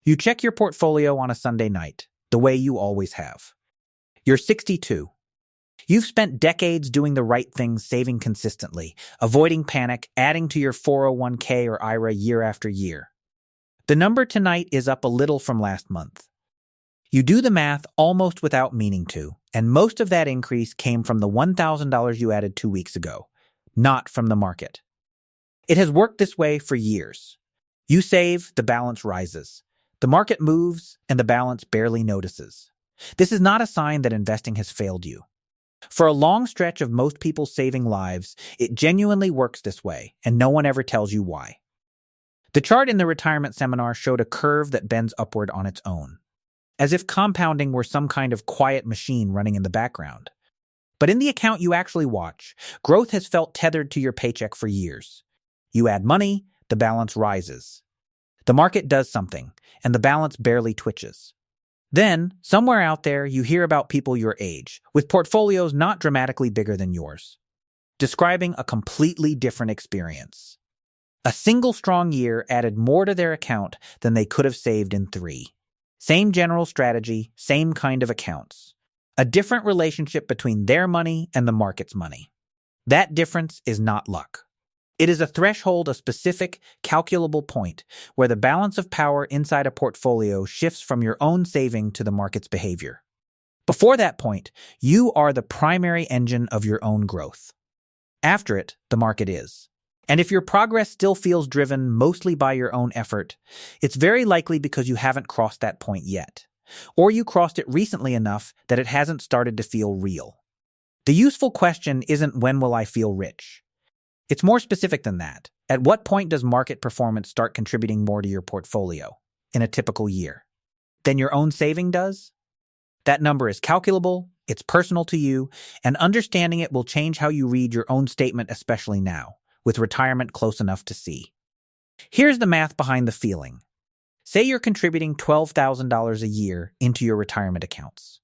You check your portfolio on a Sunday night, the way you always have. You're 62. You've spent decades doing the right things, saving consistently, avoiding panic, adding to your 401k or IRA year after year. The number tonight is up a little from last month. You do the math almost without meaning to, and most of that increase came from the $1,000 you added 2 weeks ago, not from the market. It has worked this way for years. You save, the balance rises. The market moves, and the balance barely notices. This is not a sign that investing has failed you. For a long stretch of most people's saving lives, it genuinely works this way, and no one ever tells you why. The chart in the retirement seminar showed a curve that bends upward on its own, as if compounding were some kind of quiet machine running in the background. But in the account you actually watch, growth has felt tethered to your paycheck for years. You add money, the balance rises. The market does something, and the balance barely twitches. Then, somewhere out there, you hear about people your age, with portfolios not dramatically bigger than yours, describing a completely different experience. A single strong year added more to their account than they could have saved in 3. Same general strategy, same kind of accounts. A different relationship between their money and the market's money. That difference is not luck. It is a threshold, a specific, calculable point where the balance of power inside a portfolio shifts from your own saving to the market's behavior. Before that point, you are the primary engine of your own growth. After it, the market is. And if your progress still feels driven mostly by your own effort, it's very likely because you haven't crossed that point yet, or you crossed it recently enough that it hasn't started to feel real. The useful question isn't when will I feel rich? It's more specific than that. At what point does market performance start contributing more to your portfolio in a typical year than your own saving does? That number is calculable, it's personal to you, and understanding it will change how you read your own statement, especially now, with retirement close enough to see. Here's the math behind the feeling. Say you're contributing $12,000 a year into your retirement accounts.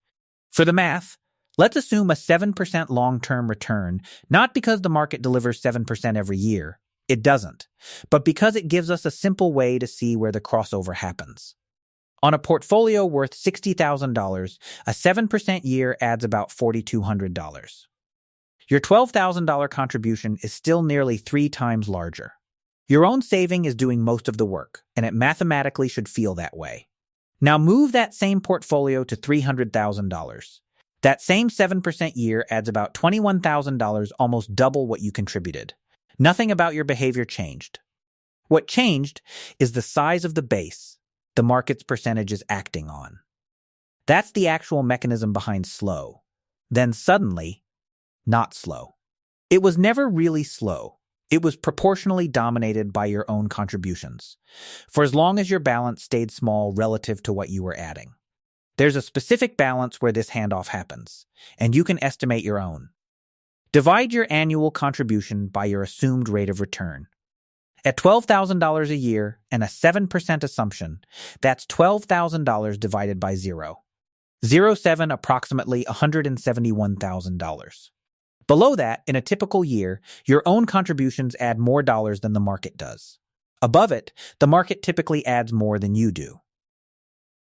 For the math, let's assume a 7% long-term return, not because the market delivers 7% every year. It doesn't, but because it gives us a simple way to see where the crossover happens. On a portfolio worth $60,000, a 7% year adds about $4,200. Your $12,000 contribution is still nearly 3 times larger. Your own saving is doing most of the work, and it mathematically should feel that way. Now move that same portfolio to $300,000. That same 7% year adds about $21,000, almost double what you contributed. Nothing about your behavior changed. What changed is the size of the base the market's percentage is acting on. That's the actual mechanism behind slow. Then suddenly, not slow. It was never really slow. It was proportionally dominated by your own contributions, for as long as your balance stayed small relative to what you were adding. There's a specific balance where this handoff happens, and you can estimate your own. Divide your annual contribution by your assumed rate of return. At $12,000 a year and a 7% assumption, that's $12,000 divided by 0. 0.7 approximately $171,000. Below that, in a typical year, your own contributions add more dollars than the market does. Above it, the market typically adds more than you do.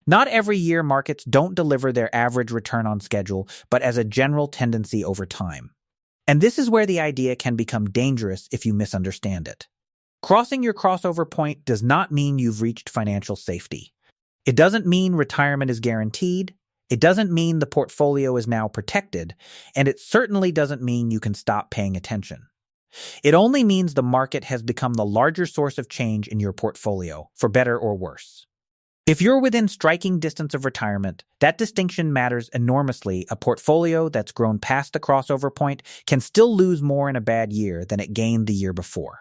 Not every year markets don't deliver their average return on schedule, but as a general tendency over time. And this is where the idea can become dangerous if you misunderstand it. Crossing your crossover point does not mean you've reached financial safety. It doesn't mean retirement is guaranteed. It doesn't mean the portfolio is now protected, and it certainly doesn't mean you can stop paying attention. It only means the market has become the larger source of change in your portfolio, for better or worse. If you're within striking distance of retirement, that distinction matters enormously. A portfolio that's grown past the crossover point can still lose more in a bad year than it gained the year before.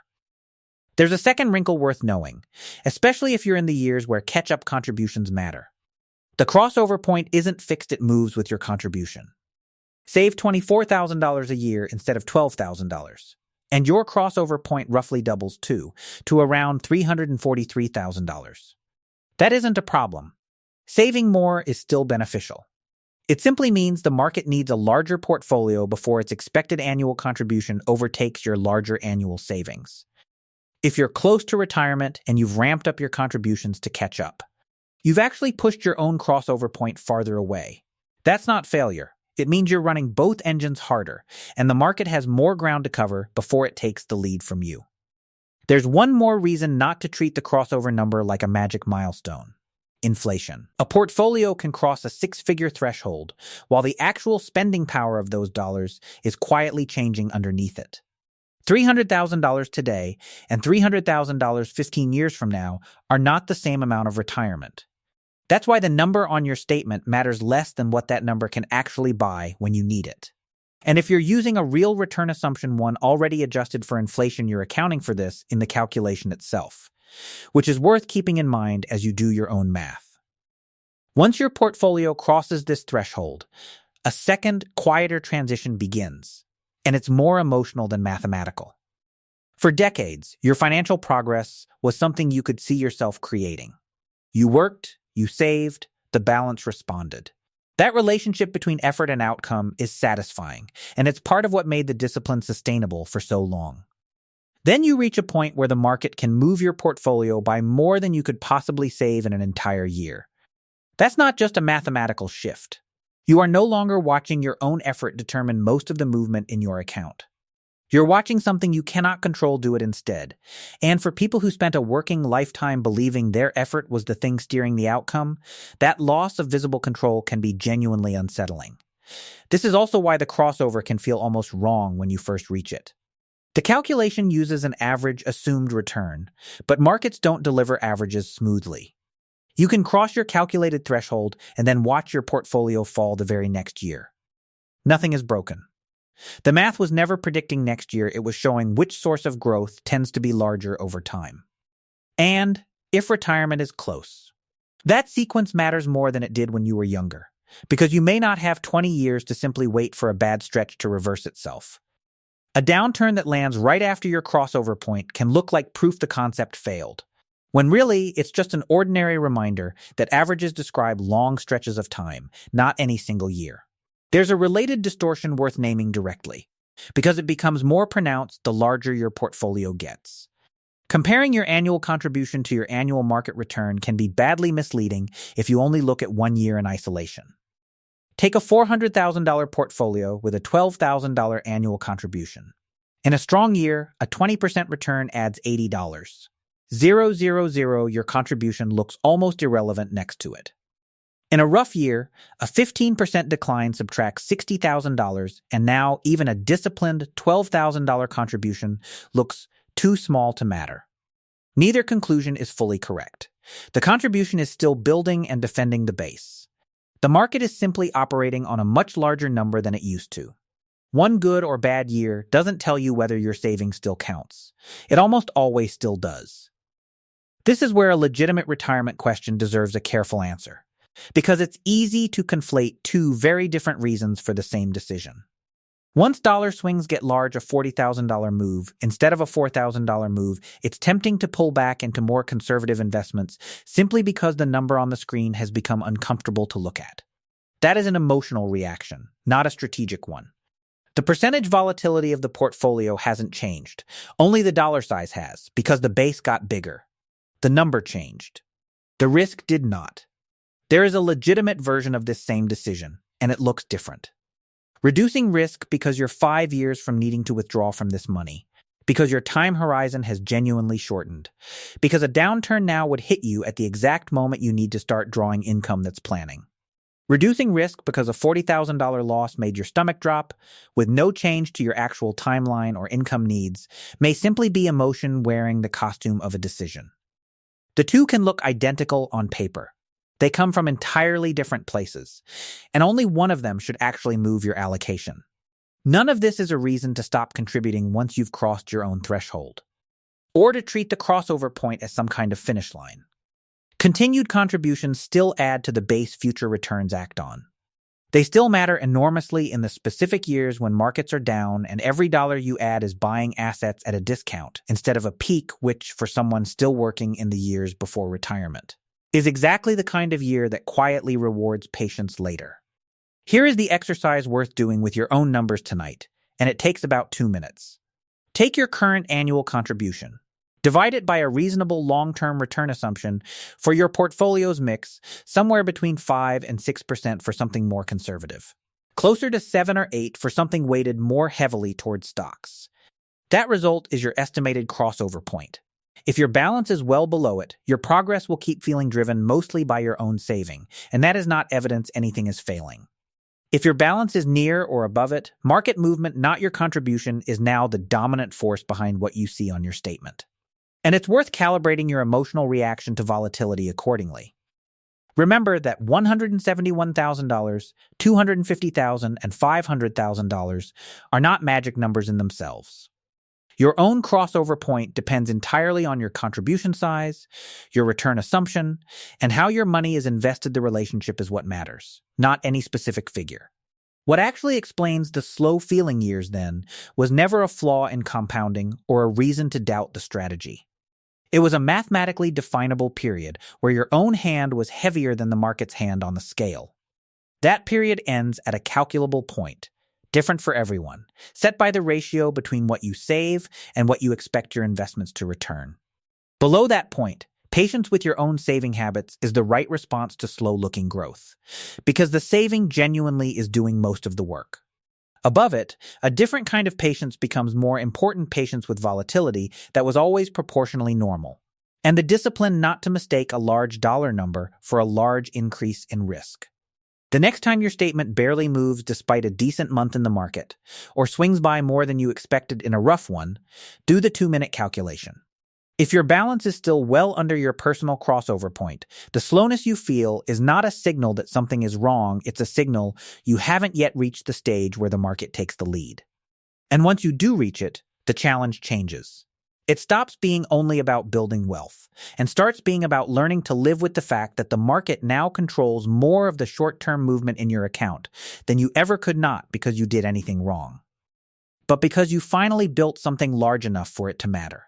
There's a second wrinkle worth knowing, especially if you're in the years where catch-up contributions matter. The crossover point isn't fixed, it moves with your contribution. Save $24,000 a year instead of $12,000, and your crossover point roughly doubles too, to around $343,000. That isn't a problem. Saving more is still beneficial. It simply means the market needs a larger portfolio before its expected annual contribution overtakes your larger annual savings. If you're close to retirement and you've ramped up your contributions to catch up, You've actually pushed your own crossover point farther away. That's not failure. It means you're running both engines harder, and the market has more ground to cover before it takes the lead from you. There's one more reason not to treat the crossover number like a magic milestone: inflation. A portfolio can cross a six-figure threshold, while the actual spending power of those dollars is quietly changing underneath it. $300,000 today and $300,000 15 years from now are not the same amount of retirement. That's why the number on your statement matters less than what that number can actually buy when you need it. And if you're using a real return assumption one already adjusted for inflation, you're accounting for this in the calculation itself, which is worth keeping in mind as you do your own math. Once your portfolio crosses this threshold, a second, quieter transition begins, and it's more emotional than mathematical. For decades, your financial progress was something you could see yourself creating. You worked, you saved, the balance responded. That relationship between effort and outcome is satisfying, and it's part of what made the discipline sustainable for so long. Then you reach a point where the market can move your portfolio by more than you could possibly save in an entire year. That's not just a mathematical shift. You are no longer watching your own effort determine most of the movement in your account. You're watching something you cannot control do it instead. And for people who spent a working lifetime believing their effort was the thing steering the outcome, that loss of visible control can be genuinely unsettling. This is also why the crossover can feel almost wrong when you first reach it. The calculation uses an average assumed return, but markets don't deliver averages smoothly. You can cross your calculated threshold and then watch your portfolio fall the very next year. Nothing is broken. The math was never predicting next year, it was showing which source of growth tends to be larger over time. And if retirement is close. That sequence matters more than it did when you were younger, because you may not have 20 years to simply wait for a bad stretch to reverse itself. A downturn that lands right after your crossover point can look like proof the concept failed, when really it's just an ordinary reminder that averages describe long stretches of time, not any single year. There's a related distortion worth naming directly, because it becomes more pronounced the larger your portfolio gets. Comparing your annual contribution to your annual market return can be badly misleading if you only look at 1 year in isolation. Take a $400,000 portfolio with a $12,000 annual contribution. In a strong year, a 20% return adds $80. 000, your contribution looks almost irrelevant next to it. In a rough year, a 15% decline subtracts $60,000, and now even a disciplined $12,000 contribution looks too small to matter. Neither conclusion is fully correct. The contribution is still building and defending the base. The market is simply operating on a much larger number than it used to. One good or bad year doesn't tell you whether your savings still counts. It almost always still does. This is where a legitimate retirement question deserves a careful answer, because it's easy to conflate two very different reasons for the same decision. Once dollar swings get large, a $40,000 move instead of a $4,000 move, it's tempting to pull back into more conservative investments simply because the number on the screen has become uncomfortable to look at. That is an emotional reaction, not a strategic one. The percentage volatility of the portfolio hasn't changed. Only the dollar size has, because the base got bigger. The number changed. The risk did not. There is a legitimate version of this same decision, and it looks different. Reducing risk because you're 5 years from needing to withdraw from this money, because your time horizon has genuinely shortened, because a downturn now would hit you at the exact moment you need to start drawing income that's planning. Reducing risk because a $40,000 loss made your stomach drop, with no change to your actual timeline or income needs, may simply be emotion wearing the costume of a decision. The two can look identical on paper. They come from entirely different places, and only one of them should actually move your allocation. None of this is a reason to stop contributing once you've crossed your own threshold, or to treat the crossover point as some kind of finish line. Continued contributions still add to the base future returns act on. They still matter enormously in the specific years when markets are down and every dollar you add is buying assets at a discount instead of a peak, which, for someone still working in the years before retirement, is exactly the kind of year that quietly rewards patience later. Here is the exercise worth doing with your own numbers tonight, and it takes about 2 minutes. Take your current annual contribution. Divide it by a reasonable long-term return assumption for your portfolio's mix, somewhere between 5 and 6% for something more conservative. Closer to 7 or 8 for something weighted more heavily towards stocks. That result is your estimated crossover point. If your balance is well below it, your progress will keep feeling driven mostly by your own saving, and that is not evidence anything is failing. If your balance is near or above it, market movement, not your contribution, is now the dominant force behind what you see on your statement. And it's worth calibrating your emotional reaction to volatility accordingly. Remember that $171,000, $250,000, and $500,000 are not magic numbers in themselves. Your own crossover point depends entirely on your contribution size, your return assumption, and how your money is invested. The relationship is what matters, not any specific figure. What actually explains the slow feeling years, then, was never a flaw in compounding or a reason to doubt the strategy. It was a mathematically definable period where your own hand was heavier than the market's hand on the scale. That period ends at a calculable point, different for everyone, set by the ratio between what you save and what you expect your investments to return. Below that point, patience with your own saving habits is the right response to slow-looking growth, because the saving genuinely is doing most of the work. Above it, a different kind of patience becomes more important: patience with volatility that was always proportionally normal, and the discipline not to mistake a large dollar number for a large increase in risk. The next time your statement barely moves despite a decent month in the market, or swings by more than you expected in a rough one, do the 2-minute calculation. If your balance is still well under your personal crossover point, the slowness you feel is not a signal that something is wrong, it's a signal you haven't yet reached the stage where the market takes the lead. And once you do reach it, the challenge changes. It stops being only about building wealth and starts being about learning to live with the fact that the market now controls more of the short-term movement in your account than you ever could, not because you did anything wrong, but because you finally built something large enough for it to matter.